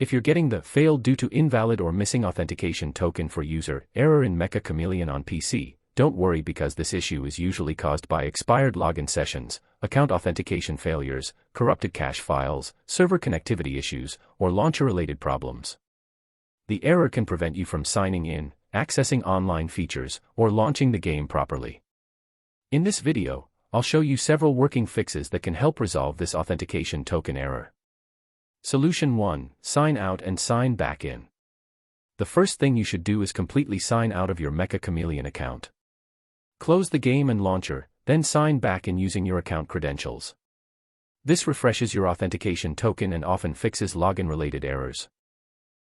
If you're getting the failed due to invalid or missing authentication token for user error in MECCHA CHAMELEON on PC, don't worry because this issue is usually caused by expired login sessions, account authentication failures, corrupted cache files, server connectivity issues, or launcher-related problems. The error can prevent you from signing in, accessing online features, or launching the game properly. In this video, I'll show you several working fixes that can help resolve this authentication token error. Solution 1. Sign out and sign back in. The first thing you should do is completely sign out of your MECCHA CHAMELEON account. Close the game and launcher, then sign back in using your account credentials. This refreshes your authentication token and often fixes login-related errors.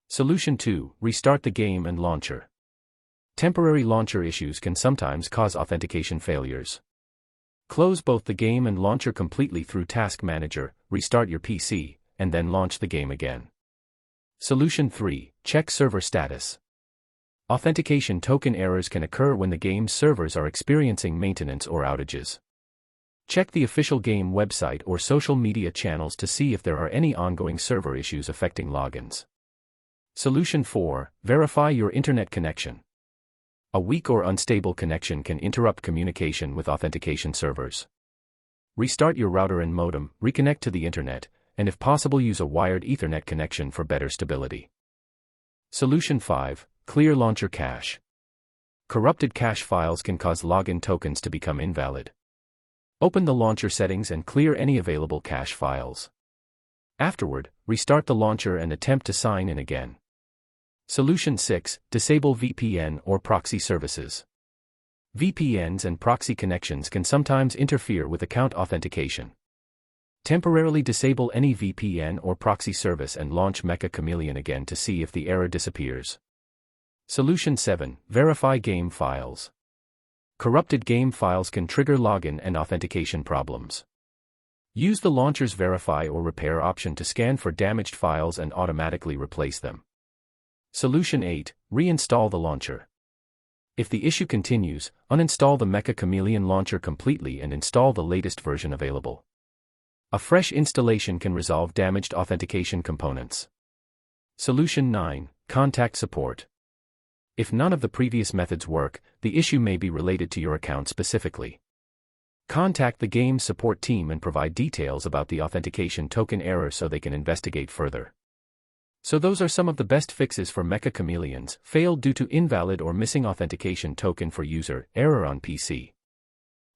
Solution 2. Restart the game and launcher. Temporary launcher issues can sometimes cause authentication failures. Close both the game and launcher completely through Task Manager, restart your PC, and then launch the game again. Solution 3. Check server status. Authentication token errors can occur when the game's servers are experiencing maintenance or outages. Check the official game website or social media channels to see if there are any ongoing server issues affecting logins. Solution 4. Verify your internet connection. A weak or unstable connection can interrupt communication with authentication servers. Restart your router and modem, reconnect to the internet, and if possible use a wired Ethernet connection for better stability. Solution 5. Clear launcher cache. Corrupted cache files can cause login tokens to become invalid. Open the launcher settings and clear any available cache files. Afterward, restart the launcher and attempt to sign in again. Solution 6. Disable VPN or proxy services. VPNs and proxy connections can sometimes interfere with account authentication. Temporarily disable any VPN or proxy service and launch MECCHA CHAMELEON again to see if the error disappears. Solution 7. Verify game files. Corrupted game files can trigger login and authentication problems. Use the launcher's Verify or Repair option to scan for damaged files and automatically replace them. Solution 8. Reinstall the launcher. If the issue continues, uninstall the MECCHA CHAMELEON launcher completely and install the latest version available. A fresh installation can resolve damaged authentication components. Solution 9. Contact support. If none of the previous methods work, the issue may be related to your account specifically. Contact the game's support team and provide details about the authentication token error so they can investigate further. So those are some of the best fixes for MECCHA CHAMELEON's failed due to invalid or missing authentication token for user error on PC.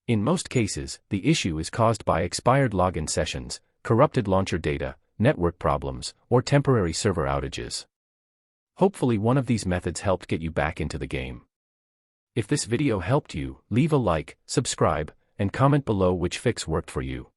In most cases, the issue is caused by expired login sessions, corrupted launcher data, network problems, or temporary server outages. Hopefully one of these methods helped get you back into the game. If this video helped you, leave a like, subscribe, and comment below which fix worked for you.